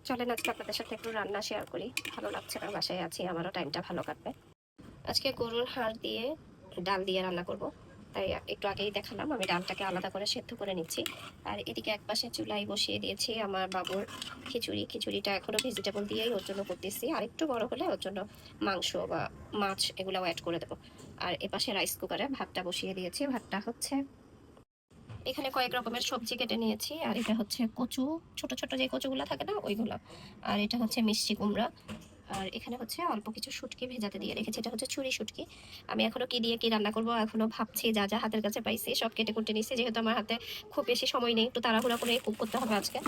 চলেন আজকে আপনাদের সাথে একটু রান্না শেয়ার করি। ভালো লাগছে না, বাসায় আছি, আমারও টাইমটা ভালো কাটবে। আজকে গরুর হাড় দিয়ে ডাল দিয়ে রান্না করব। তাই একটু আগেই দেখালাম, আমি ডালটাকে আলাদা করে সেদ্ধ করে নিচ্ছি। আর এদিকে একপাশে চুলায় বসিয়ে দিয়েছি আমার বাবুর খিচুড়ি। খিচুড়িটা এখনও ভেজিটেবল দিয়েই ওর জন্য করতেছি, আর একটু বড় হলে ওর জন্য মাংস বা মাছ এগুলোও অ্যাড করে দেবো। আর এপাশে রাইস কুকারে ভাতটা বসিয়ে দিয়েছি। ভাতটা হচ্ছে, এখানে কয়েক রকমের সবজি কেটে নিয়েছি। আর এটা হচ্ছে কচু, ছোট ছোট যে কচুগুলো থাকে না ওইগুলো। আর এটা হচ্ছে মিষ্টি কুমড়া। আর এখানে হচ্ছে অল্প কিছু শুটকি ভেজাতে দিয়ে রেখেছি, এটা হচ্ছে ছুরি শুটকি। আমি এখনো কি দিয়ে কি রান্না করবো এখনো ভাবছি, যা যা হাতের কাছে পাইছি সব কেটে কুটে নিচ্ছি, যেহেতু আমার হাতে খুব বেশি সময় নেই, একটু তাড়াহুড়া করে কুক করতে হবে আজকে।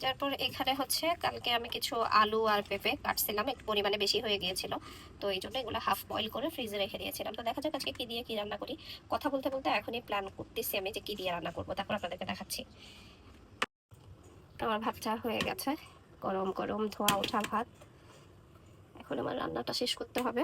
তারপর এখানে হচ্ছে কালকে আমি কিছু আলু আর পেঁপে কাটছিলাম, একটু পরিমাণে বেশি হয়ে গিয়েছিল, তো এই জন্য এগুলো হাফ বয়েল করে ফ্রিজে রেখে দিয়েছিলাম। তো দেখা যাক আজকে কি দিয়ে কি রান্না করি। কথা বলতে বলতে এখনই প্ল্যান করতেছি আমি যে কি দিয়ে রান্না করবো, তারপর আপনাদেরকে দেখাচ্ছি। আমার ভাতটা হয়ে গেছে, গরম গরম ধোয়া ওঠা ভাত। এখন আমার রান্নাটা শেষ করতে হবে।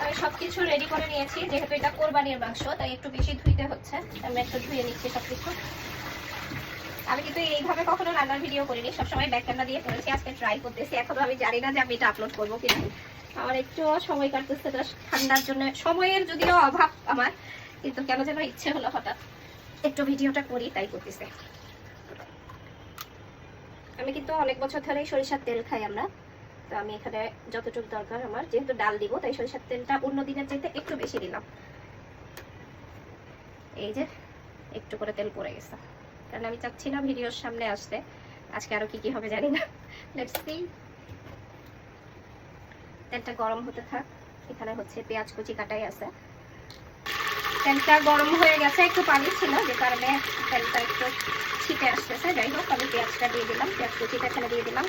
আমি সবকিছু রেডি করে নিয়েছি, যেহেতু এটা কোরবানির মাংস তাই একটু বেশি ধুইতে হচ্ছে। আমি একটু ধুয়ে নিচ্ছি সবকিছু। আমি কিন্তু এইভাবে কখনো রান্নার ভিডিও করিনি, সবসময় ব্যাক ক্যামেরা দিয়ে করেছি। আজকে ট্রাই করতেছি, এখনো আমি জানি না যে আমি এটা আপলোড করবো কিনা। আমার একটু সময় কাটতেছে ঠান্ডার জন্য, সময়ের যদিও অভাব আমার, কিন্তু কেন যেন ইচ্ছে হলো হঠাৎ একটু ভিডিওটা করি, তাই করতেছে। আমি কিন্তু অনেক বছর ধরেই সরিষার তেল খাই আমরা, তো আমি এখানে যতটুকু দরকার আমার, যেহেতু ডাল দিব তাই সরিষার তেলটা অন্য দিনের চাইতে একটু বেশি দিলাম। এই যে একটু করে তেল পড়ে গেছে, কারণ আমি চাচ্ছি না ভিডিওর সামনে আসতে। আজকে আরো কি কি হবে জানি না, লেটস সি। তেলটা গরম হতে থাক। এখানে হচ্ছে পেঁয়াজ কুচি কাটাই আছে। তেলটা গরম হয়ে গেছে, একটু পানি ছিল যে কারণে তেলটা একটু ছিটে আসতেছে। যাই হোক, আমি পেঁয়াজটা দিয়ে দিলাম, পেঁয়াজ কুচিটা এখানে দিয়ে দিলাম।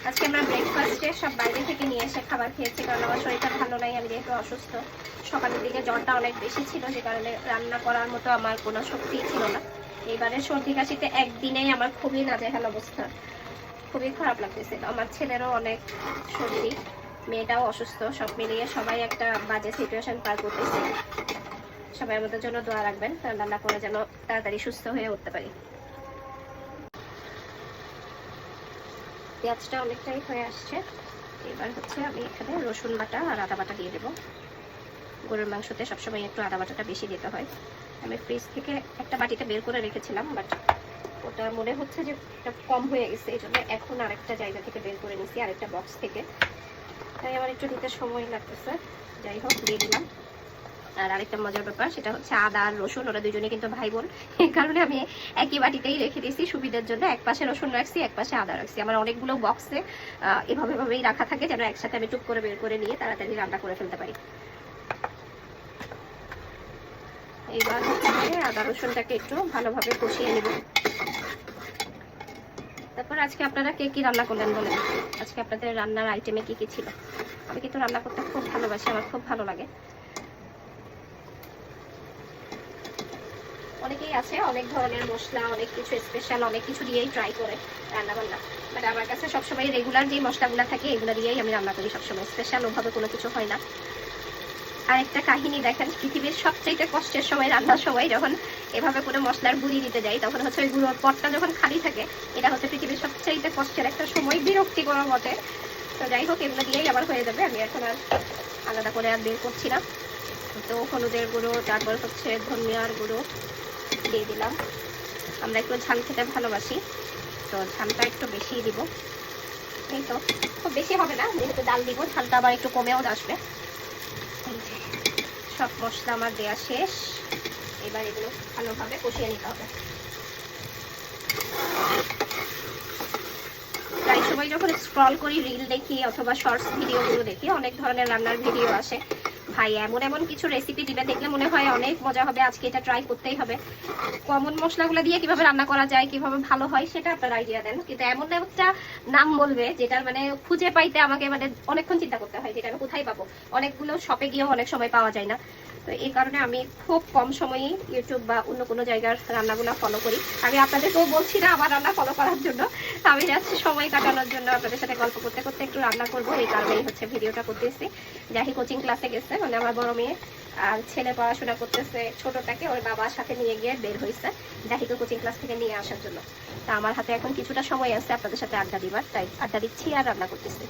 আজকে আমরা ব্রেকফাস্টে সব বাইরে থেকে নিয়ে এসে খাবার খেয়েছি, কারণ আমার শরীরটা ভালো নাই, আমি যেহেতু অসুস্থ। সকালের দিকে জ্বরটা অনেক বেশি ছিল, যে কারণে রান্না করার মতো আমার কোনো শক্তিই ছিল না। এইবারে সর্দি কাশিতে একদিনেই আমার খুবই নাজেহাল অবস্থা, খুবই খারাপ লাগতেছিল। আমার ছেলেরও অনেক সর্দি, মেয়েটাও অসুস্থ, সব মিলিয়ে সবাই একটা বাজে সিচুয়েশন পার করতেছে। সবাই আমাদের জন্য দোয়া রাখবেন, রান্না করে যেন তাড়াতাড়ি সুস্থ হয়ে উঠতে পারি। পেঁয়াজটা অনেকটাই হয়ে আসছে, এবার হচ্ছে আমি এখানে রসুন বাটা আর আদা বাটা দিয়ে দেবো। গরুর মাংসতে সবসময় একটু আদা বাটাটা বেশি দিতে হয়। আমি ফ্রিজ থেকে একটা বাটিতে বের করে রেখেছিলাম, বাট ওটা মনে হচ্ছে যে এটা কম হয়ে গেছে, এই জন্য এখন আরেকটা জায়গা থেকে বের করে নিছি, আরেকটা বক্স থেকে, তাই আমার একটু দিতে সময় লাগতেছে। যাই হোক, দিয়ে দিলাম। আর আরেকটা মজার ব্যাপার, সেটা হচ্ছে আদা আর রসুন, ওরা দুজনে কিন্তু ভাই বোন, এই কারণে আমি একই বাটিতেই রেখে দিয়েছি সুবিধার জন্য। এক পাশে রসুন রাখছি, এক পাশে আদা রাখছি। আমার অনেকগুলো বক্সে এভাবেই রাখা থাকে, যেন একসাথে আমি টুক করে বের করে নিয়ে তাড়াতাড়ি রান্না করে ফেলতে পারি। এইবার আদা রসুনটাকে একটু ভালোভাবে কষিয়ে নেব। তারপর আজকে আপনারা কে কি রান্না করলেন বলেন, আজকে আপনাদের রান্নার আইটেমে কি কি ছিল? আমি কিন্তু রান্না করতে খুব ভালোবাসি, আমার খুব ভালো লাগে। অনেকেই আছে অনেক ধরনের মশলা, অনেক কিছু স্পেশাল, অনেক কিছু দিয়েই ট্রাই করে রান্না বান্না, বাট আমার কাছে সবসময় রেগুলার যে মশলাগুলো থাকে এগুলো দিয়েই আমি রান্না করি সবসময়, স্পেশাল ওভাবে কোনো কিছু হয় না। আর একটা কাহিনী দেখেন, পৃথিবীর সবচেয়ে কষ্টের সময় রান্নার সময় যখন এভাবে করে মশলার গুঁড়ি দিতে যাই, তখন হচ্ছে ওই গুঁড়োর পটটা যখন খালি থাকে, এটা হচ্ছে পৃথিবীর সবচেয়ে কষ্টের একটা সময়, বিরক্তিকর মতে। তো যাই হোক, এগুলো দিয়েই আবার হয়ে যাবে, আমি এখন আর আলাদা করে আর বের করছি না। তো হলুদের গুঁড়ো, তারপর হচ্ছে ধনিয়ার গুঁড়ো দিয়ে দিলাম। আমরা একটু ঝাল খেতে ভালোবাসি, তো ঝালটা একটু বেশিই দিব। এই তো, খুব বেশি হবে না, যেহেতু ডাল দিব, ঝালটা আবার একটু কমেও আসবে। সব মশলা আমার দেয়া শেষ, এবার এগুলো ভালোভাবে কষিয়ে নিতে হবে। প্রায় সময় যখন স্ক্রল করি, রিল দেখি অথবা শর্টস ভিডিওগুলো দেখি, অনেক ধরনের রান্নার ভিডিও আসে। ভাই এমন এমন কিছু রেসিপি দিবে, দেখলে মনে হয় অনেক মজা হবে, আজকে এটা ট্রাই করতেই হবে। কমন মশলাগুলো দিয়ে কিভাবে রান্না করা যায়, কিভাবে ভালো হয় সেটা আপনারা আইডিয়া দেন, কিন্তু এমন একটা নাম বলবে যেটার মানে খুঁজে পাইতে আমাকে মানে অনেকক্ষণ চিন্তা করতে হয়, যেটা আমি কোথায় পাবো। অনেকগুলো শপে গিয়েও অনেক সময় পাওয়া যায় না, তো এই কারণে আমি খুব কম সময়ই ইউটিউব বা অন্য কোনো জায়গার রান্নাগুলো ফলো করি। আমি আপনাদেরকেও বলছি না আমার রান্না ফলো করার জন্য, আমি যাচ্ছি সময় কাটানোর জন্য, আপনাদের সাথে গল্প করতে করতে একটু রান্না করবো, এই কারণেই হচ্ছে ভিডিওটা করতেছি। জাহি কোচিং ক্লাসে গেছে, মানে আমার বড় মেয়ে, আর ছেলে পড়াশোনা করতেছে ছোটটাকে ওর বাবার সাথে নিয়ে গিয়ে বের হয়েছে জাহিকে কোচিং ক্লাস থেকে নিয়ে আসার জন্য। তা আমার হাতে এখন কিছুটা সময় আছে আপনাদের সাথে আড্ডা দিবার, তাই আড্ডা দিচ্ছি আর রান্না করতেছি।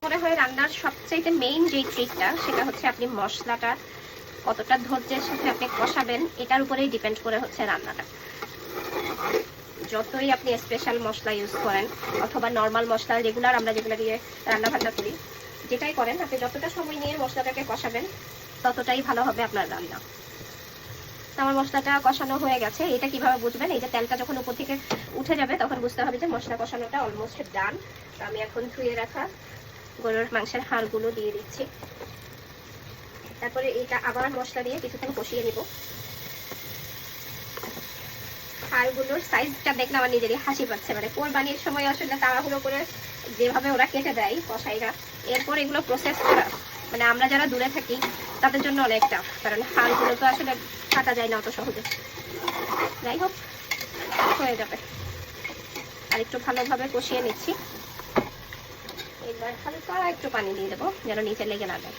মনে হয় রান্নার সবচাইতে মেইন যে ট্রিকটা সেটা হচ্ছে আপনি মশলাটা কতটা ধৈর্যের সাথে আপনি কষাবেন, এটার উপরেই ডিপেন্ড করে হচ্ছে রান্নাটা। যতই আপনি স্পেশাল মশলা ইউজ করেন অথবা নর্মাল মশলা রেগুলার আমরা যেগুলো দিয়ে রান্না বান্না করি, যেটাই করেন আপনি যতটা সময় নিয়ে মশলাটাকে কষাবেন ততটাই ভালো হবে আপনার রান্না। আমার মশলাটা কষানো হয়ে গেছে। এটা কিভাবে বুঝবেন, এই যে তেলটা যখন উপর থেকে উঠে যাবে তখন বুঝতে হবে যে মশলা কষানোটা অলমোস্ট ডান। আমি এখন ধুয়ে রাখা গরুর মাংসের হাড়গুলো দিয়ে দিচ্ছি। তারপরে এটা আবার মশলা দিয়ে কিছুক্ষণ কষিয়ে নিব। হাড়গুলোর সাইজটা দেখলে আমার নিজেরই হাসি পাচ্ছে, মানে কোরবানির সময় আসলে তাড়াহুড়ো করে যেভাবে ওরা কেটে দেয় কসাইরা, এরপর এগুলো প্রসেস করা মানে আমরা যারা দূরে থাকি তাদের জন্য অনেক টাফ, কারণ হাড়গুলো তো আসলে কাটা যায় না অত সহজে। যাই হোক, হয়ে যাবে। আর একটু ভালোভাবে কষিয়ে নিচ্ছি। এবার হালকা একটু পানি দিয়ে দেবো যেন নিচে লেগে না যায়।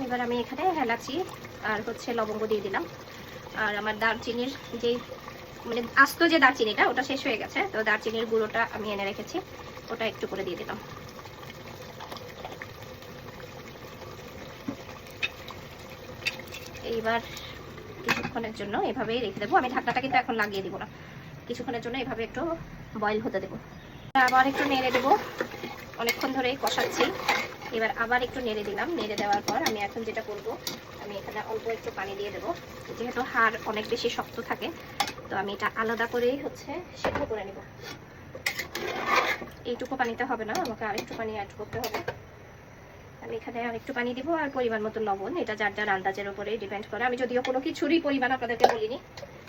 এবার আমি এখানে এলাচি আর হচ্ছে লবঙ্গ দিয়ে দিলাম। আর আমার দারচিনির যে মানে আস্ত যে দারচিনিটা ওটা শেষ হয়ে গেছে, তো দারচিনির গুঁড়োটা আমি এনে রেখেছি, ওটা একটু করে দিয়ে দিলাম। এইবার কিছুক্ষণের জন্য এভাবেই রেখে দেবো। আমি ঢাকনাটা কিন্তু এখন লাগিয়ে দিব না, কিছুক্ষণের জন্য এভাবে একটু বয়েল হতে দেবো। আবার একটু নেড়ে দেবো, অনেকক্ষণ ধরে কষাচ্ছি। এবার আবার একটু নেড়ে দিলাম। নেড়ে দেওয়ার পর আমি এখন যেটা করব, আমি এখানে অল্প একটু পানি দিয়ে দেবো। যেহেতু হাড় অনেক বেশি শক্ত থাকে তো আমি এটা আলাদা করেই হচ্ছে সেদ্ধ করে নেব। এইটুকু পানিতে হবে না, আমাকে আরেকটু পানি অ্যাড করতে হবে। আমি এখানে আরেকটু পানি দিব আর পরিমাণ মতো লবণ, এটা যার যার আন্দাজের উপরেই ডিপেন্ড করে। আমি যদিও কোনো কিছুরই পরিমাণ আপনাদেরকে বলিনি,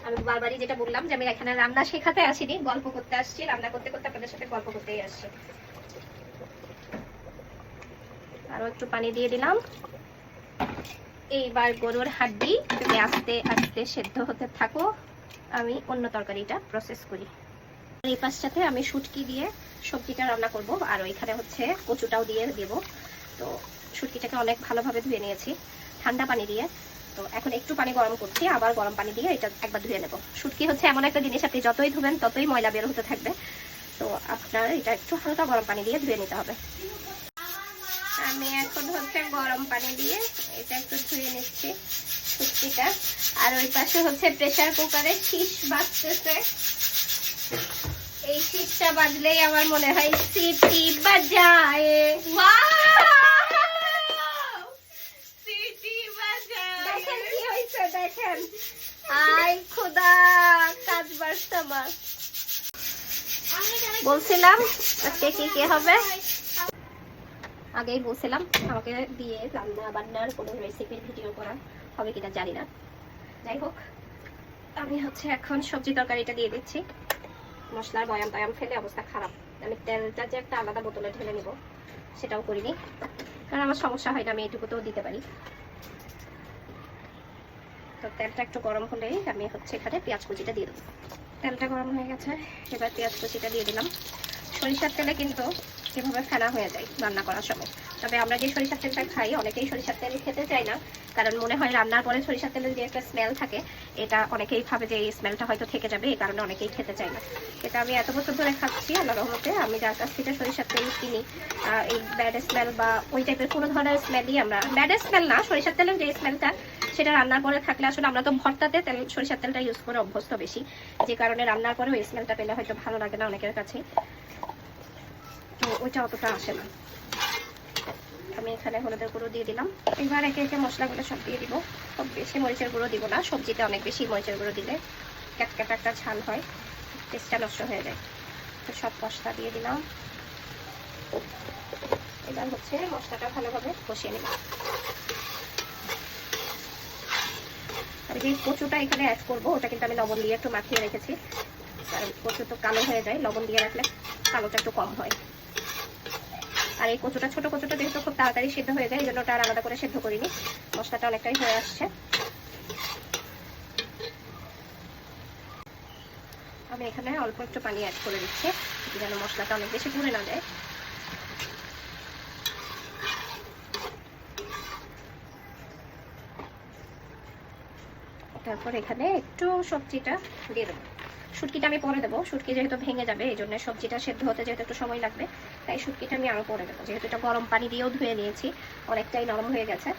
আমি বারবারই যেটা বললাম যে আমি এখানে রান্না শেখাতে আসিনি, গল্প করতে আসছি। রান্না করতে করতে আপনাদের সাথে গল্প করতেই আসছি। আরো একটু পানি দিয়ে দিলাম। এইবার গরুর হাড্ডি তুমি আস্তে আস্তে সেদ্ধ হতে থাকো, আমি অন্য তরকারিটা প্রসেস করি। এই পাশটাতে আমি শুটকি দিয়ে সবজিটা রান্না করব, আর ওইখানে হচ্ছে কচুটাও দিয়ে দেব। তো শুটকিটাকে অনেক ভালোভাবে ধুয়ে নিয়েছি ঠান্ডা পানি দিয়ে। তো এখন একটু পানি গরম করছি, আবার গরম পানি দিয়ে এটা একবার ধুয়ে নেব। শুটকি হচ্ছে এমন একটা জিনিস আপনি যতই ধুবেন ততই ময়লা বের হতে থাকবে, তো আপনার এটা একটু হালকা গরম পানি দিয়ে ধুয়ে নিতে হবে। আমি এখন হচ্ছে গরম পানি দিয়ে এটা একটু ধুয়ে নিচ্ছি শুটকিটা। আর ওই পাশে হচ্ছে প্রেসার কুকারে শীষ বাজতেছে। এই শীষটা বাজলেই আমার মনে হয় সিটি বাজায়। সিটি বাজায়, দেখেন কি হয়েছে, দেখেন। আই খোদা, কাজ বাড়ছে আমার। বলছিলাম আজকে কি কি হবে, আগেই বলছিলাম আমাকে দিয়ে রান্না বান্নার কোনো রেসিপির ভিডিও করা হবে কিনা জানি না। যাই হোক, আমি হচ্ছে এখন সবজি তরকারিটা দিয়ে দিচ্ছি। মশলার বয়াম টয়াম ফেলে অবস্থা খারাপ। আমি তেলটা যে একটা আলাদা বোতলে ঢেলে নিব সেটাও করিনি, কারণ আমার সমস্যা হয় না, আমি এটুকু তো দিতে পারি। তো তেলটা একটু গরম হলেই আমি হচ্ছে এখানে পেঁয়াজ কুচিটা দিয়ে দেবো। তেলটা গরম হয়ে গেছে, এবার পেঁয়াজ কুচিটা দিয়ে দিলাম। সরিষার তেলে কিন্তু এভাবে ফেনা হয়ে যায় রান্না করার সময়, তবে আমরা যে সরিষার তেলটা খাই অনেকেই সরিষার তেল খেতে চায় না, কারণ মনে হয় রান্নার পরে সরিষার তেলের যে একটা স্মেল থাকে এটা অনেকেই ভাবে যে এই স্মেলটা হয়তো থেকে যাবে, এই কারণে অনেকেই খেতে চায় না। এটা আমি এত বছর ধরে খাচ্ছি আল্লাহর রহমতে। আমি যার কাছ থেকে সরিষার তেল কিনি এই ব্যাড স্মেল বা ওই টাইপের কোনো ধরনের স্মেলই আমরা, ব্যাড স্মেল না, সরিষার তেলের যে স্মেলটা সেটা রান্নার পরে থাকলে আসলে আমরা তো ভর্তাতে তেল সরিষার তেলটা ইউজ করে অভ্যস্ত বেশি, যে কারণে রান্নার পরে ওই স্মেলটা পেলে হয়তো ভালো লাগে না অনেকের কাছে, তো ওইটা অতটা আসে না। আমি এখানে হলুদের গুঁড়ো দিয়ে দিলাম। এবার একে একে মশলাগুলো সব দিয়ে দিব। খুব বেশি মরিচের গুঁড়ো দিব না, সবজিতে অনেক বেশি মরিচের গুঁড়ো দিলে ক্যাটক্যাট একটা ঝাল হয়, টেস্টটা নষ্ট হয়ে যায়। তো সব মশলা দিয়ে দিলাম। এবার হচ্ছে মশলাটা ভালোভাবে কষিয়ে নিব। আমি যে কচুটা এখানে অ্যাড করবো ওটা কিন্তু আমি লবণ দিয়ে একটু মাখিয়ে রেখেছি, কারণ কচু তো কালো হয়ে যায়, লবণ দিয়ে রাখলে কালোটা একটু কম হয়। আর এই কচুটা ছোট কচুটা যেহেতু খুব তাড়াতাড়ি সিদ্ধ হয়ে যায় এই জন্য ওটা আর আলাদা করে সিদ্ধ করিনি। মশলাটা অনেকটাই হয়ে আসছে। আমি এখানে অল্প একটু পানি অ্যাড করে দিচ্ছি যেন মশলাটা অনেক বেশি পুড়ে না যায়। তারপর এখানে একটু সবজিটা দিয়ে দেবো। শুটকিটা আমি পরে দেবো, শুটকি যেহেতু ভেঙে যাবে এই জন্য সবজিটা সেদ্ধ হতে যেহেতু একটু সময় লাগবে, তাই শুটকিটা আমি আরও পরে দেবো। যেহেতু এটা গরম পানি দিয়েও ধুয়ে নিয়েছি, অনেকটাই নরম হয়ে গেছে।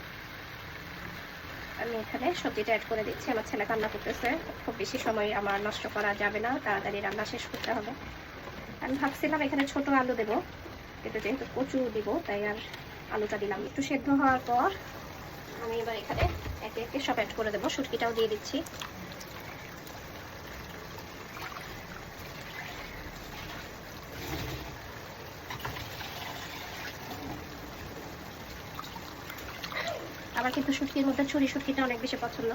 আমি এখানে সবজিটা অ্যাড করে দিচ্ছি। আমার ছেলে রান্না করতেছে, খুব বেশি সময় আমার নষ্ট করা যাবে না, তাড়াতাড়ি রান্না শেষ করতে হবে। আমি ভাবছিলাম এখানে ছোট আলু দেবো, কিন্তু যেহেতু কচু দিব তাই আর আলুটা দিলাম। একটু সেদ্ধ হওয়ার পর আমি এবার এখানে একে একে সব অ্যাড করে দেবো। শুটকিটাও দিয়ে দিচ্ছি। আমার কিন্তু শুটকির মধ্যে ছুরি শুটকিটা অনেক বেশি পছন্দ,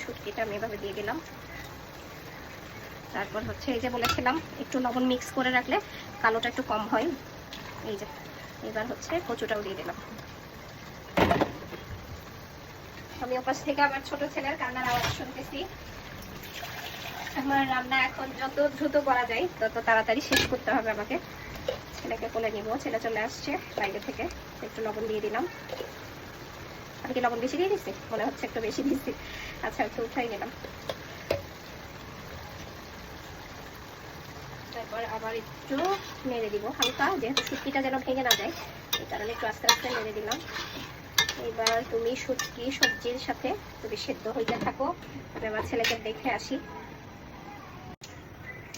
শুটকিটা আমি এভাবে দিয়ে দিলাম। তারপর হচ্ছে এই যে বলেছিলাম একটু লবণ মিক্স করে রাখলে কালোটা একটু কম হয়, এই যে এবার হচ্ছে কচুটাও দিয়ে দিলাম। আমি ওপাশ থেকে আমার ছোট ছেলের কান্নার আওয়াজ শুনতেছি। আমার রান্না এখন যত দ্রুত করা যায় তত তাড়াতাড়ি শেষ করতে হবে আমাকে। ছেলেকে কোলে নিব, ছেলে চলে আসছে বাইরে থেকে। একটু লবণ দিয়ে দিলাম। আমি কি লবণ বেশি দিয়ে দিচ্ছি? মনে হচ্ছে একটু বেশি দিচ্ছি। আচ্ছা একটু উঠাই নিলাম। তারপর আবার একটু নেড়ে দিব হালকা, যেহেতু শুটকিটা যেন ভেঙে না যায় এই কারণে একটু আস্তে আস্তে নেড়ে দিলাম। এবার তুমি শুটকি সবজির সাথে তুমি সেদ্ধ হইতে থাকো, আমি আমার ছেলেকে দেখে আসি।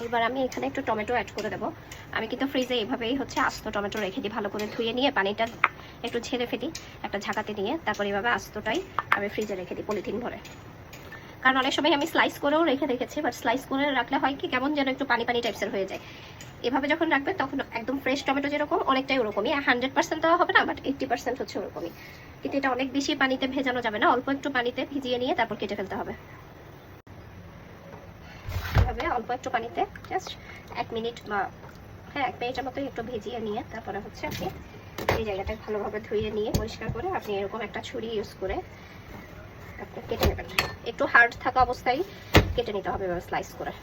এবার আমি এখানে একটু টমেটো অ্যাড করে দেবো। আমি কিন্তু ফ্রিজে এইভাবেই হচ্ছে আস্ত টমেটো রেখে দিই, ভালো করে ধুয়ে নিয়ে পানিটা একটু ছেড়ে ফেলি একটা ঝাঁকাতে নিয়ে, তারপর এইভাবে আস্তটাই আমি ফ্রিজে রেখে দিই পলিথিন ভরে। কারণ অনেক সময় আমি স্লাইস করেও রেখে রেখেছি, বাট স্লাইস করে রাখলে হয় কি কেমন যেন একটু পানি পানি টাইপসের হয়ে যায়। এভাবে যখন রাখবেন তখন একদম ফ্রেশ টমেটো যেরকম অনেকটাই ওরকমই, 100% দেওয়া হবে না, বাট 80% হচ্ছে ওরকমই। কিন্তু এটা অনেক বেশি পানিতে ভেজানো যাবে না, অল্প একটু পানিতে ভিজিয়ে নিয়ে তারপর কেটে ফেলতে হবে। এভাবে অল্প একটু পানিতে জাস্ট 1 মিনিট বা 1 মিনিটের মতো একটু ভিজিয়ে নিয়ে তারপরে হচ্ছে আপনি এই জায়গাটা ভালোভাবে ধুয়ে নিয়ে পরিষ্কার করে আপনি এরকম একটা ছুরি ইউজ করে আপনি কেটে নেবেন। একটু হার্ড থাকা অবস্থায় কেটে নিতে হবে স্লাইস করে।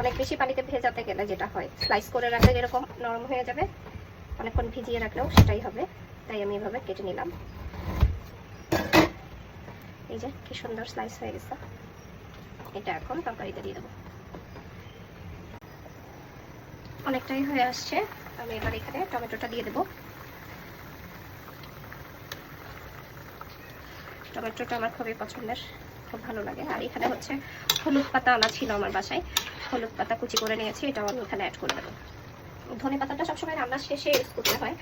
অনেক বেশি পানিতে ভেজাতে গেলে যেটা হয়, স্লাইস করে রাখলে যেরকম নরম হয়ে যাবে, অনেকক্ষণ ভিজিয়ে রাখলেও সেটাই হবে। তাই আমি এভাবে কেটে নিলাম। এই যে কি সুন্দর স্লাইস হয়ে গেছে। এটা এখন তরকারিতে দিয়ে দেবো। অনেকটাই হয়ে আসছে, আমি এবার এখানে টমেটোটা দিয়ে দেবো। টমেটোটা আমার খুবই পছন্দের, খুব ভালো লাগে। আর এখানে হচ্ছে হলুদ পাতা আনা ছিল আমার বাসায়, হলুদ পাতা কুচি করে নিয়েছি, এটাও আমি এখানে অ্যাড করে দেবো। ধনে পাতাটা সবসময় রান্নার শেষে ইউজ করতে হয়,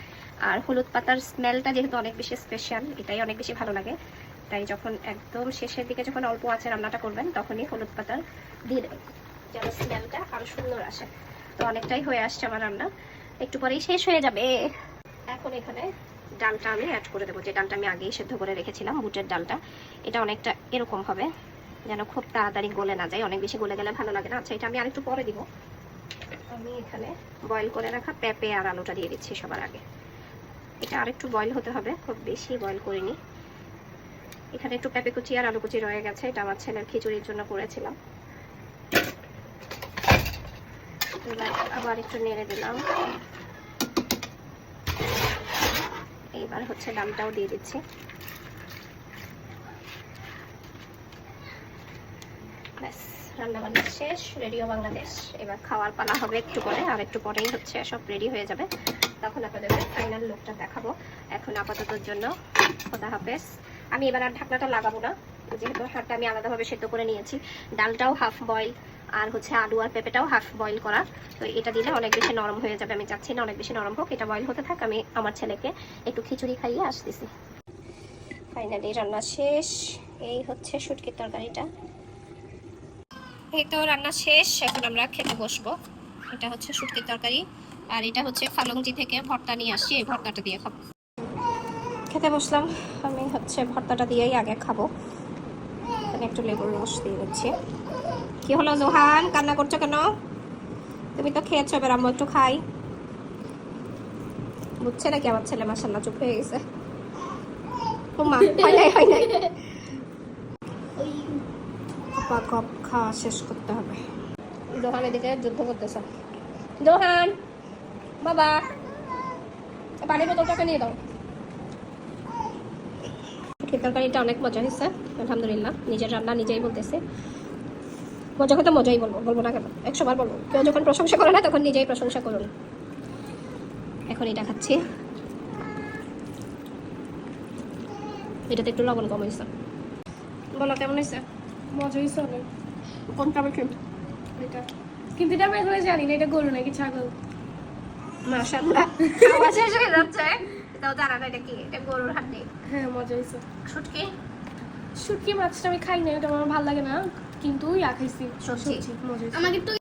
আর হলুদ পাতার স্মেলটা যেহেতু অনেক বেশি স্পেশাল, এটাই অনেক বেশি ভালো লাগে। তাই যখন একদম শেষের দিকে যখন অল্প আছে রান্নাটা করবেন তখনই হলুদ পাতা দিয়ে দেবেন যেন স্মেলটা আরও সুন্দর আসে। তো অনেকটাই হয়ে আসছে আমার রান্না, একটু পরেই শেষ হয়ে যাবে। এখন এখানে ডালটা আমি অ্যাড করে দেবো, যে ডালটা আমি আগেই সেদ্ধ করে রেখেছিলাম, বুটের ডালটা। এটা অনেকটা এরকম হবে যেন খুব তাড়াতাড়ি গলে না যায়, অনেক বেশি গলে গেলে ভালো লাগে না। আচ্ছা এটা আমি আরেকটু পরে দিব। আমি এখানে বয়েল করে রাখা পেঁপে আর আলুটা দিয়ে দিচ্ছি সবার আগে। এটা আরেকটু বয়েল হতে হবে, খুব বেশি বয়েল করিনি। এখানে একটু পেঁপে কুচি আর আলু কুচি রয়ে গেছে, এটা আমার ছেলের খিচুড়ির জন্য করেছিলাম। এবার আবার একটু নেড়ে দিলাম। এইবার হচ্ছে ডালটাও দিয়ে দিচ্ছি। ব্যাস রান্না বান্না শেষ, রেডিও বাংলাদেশ। এবার খাওয়ার পালা হবে একটু পরে, আর একটু পরেই হচ্ছে সব রেডি হয়ে যাবে, তখন আপনাদের ফাইনাল লুকটা দেখাবো। এখন আপাততর জন্য খোদা হাফেজ। আমি এবার আর ঢাকনাটা লাগাবো না, যেহেতু হাড়টা আমি আলাদাভাবে সেদ্ধ করে নিয়েছি। ডালটাও হাফ বয়েল আর হচ্ছে আলু আর পেঁপেটাও হাফ বয়েল করা, তো এটা দিলে অনেক বেশি নরম হয়ে যাবে। আমি চাচ্ছি না অনেক বেশি নরম হোক, এটা বয়েল হতে থাক, আমি আমার ছেলেকে একটু খিচুড়ি খাইয়ে আসতেছি। ফাইনালি রান্না শেষ, এই হচ্ছে শুটকির তরকারিটা। এই তো রান্না শেষ, এখন আমরা খেতে বসবো। এটা হচ্ছে শুটকির তরকারি, আর এটা হচ্ছে ফালংজি থেকে ভর্তা নিয়ে আসছি, এই ভর্তাটা দিয়ে খাবো। খেতে বসলাম, আমি হচ্ছে ভর্তাটা দিয়েই আগে খাবো। এখানে একটু লেবুর রস দিয়ে দিচ্ছি। কি হলো জোহান, কান্না করছো কেন? তুমি তো খেয়েছো, এবার আম্মু একটু খাই। বুঝছে নাকি আমার ছেলে? মাশাআল্লাহ চুপ হয়ে গেছে। ও মা, হয় নাই। পা কপ খাওয়া শেষ করতে হবে। জোহান এদিকে যুদ্ধ করতেছে। জোহান বাবা পানির বোতলটাকে নিয়ে দাও। তরকারিটা অনেক মজা হয়েছে আলহামদুলিল্লাহ। নিজের রান্না নিজেই বলতেছে, মজা হতে মজাই বলবো না কেন, 100 বার বলবো। কেউ যখন প্রশংসা করে না তখন নিজেই প্রশংসা করুন। এখন এটা খাচ্ছি, এটাতে একটু লবণ কম হয়েছে। বলো কেমন হয়েছে? মজা হয়েছে অনেক। কোনটা বেশি? এটা কিন্তু এটা আমি এখনো জানি না এটা গরু নাকি ছাগল। মাশাআল্লাহ খাওয়া শেষ হয়ে যাচ্ছে, এটাও জানা না এটা কি। এটা গরুর হাড্ডি। হ্যাঁ মজা হয়েছে। শুটকি? শুটকি মাছটা আমি খাই না, ওটা আমার ভালো লাগে না, কিন্তু ইয়া খাইছি সবজি। মজা হয়েছে। আমাকে একটু